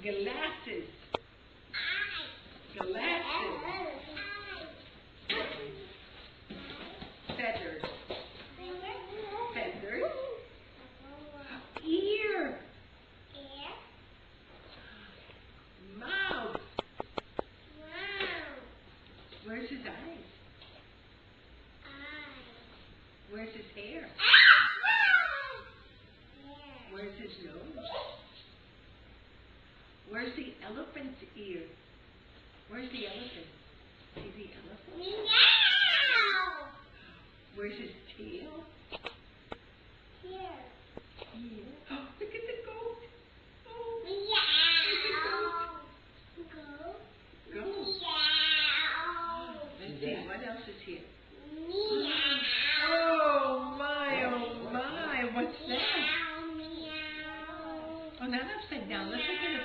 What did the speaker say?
Glasses. Glasses. Feathers. Feathers. Ear. Mouth. Where's his eyes? Where's his hair? Where's his nose? Where's the elephant's ear? Where's the elephant? Is he elephant? Where's his tail? Here. Oh, look at the goat. Oh, look at the goat. Goat. Let's see, what else is here? Oh my, what's that? Oh, not upside down. Let's look at it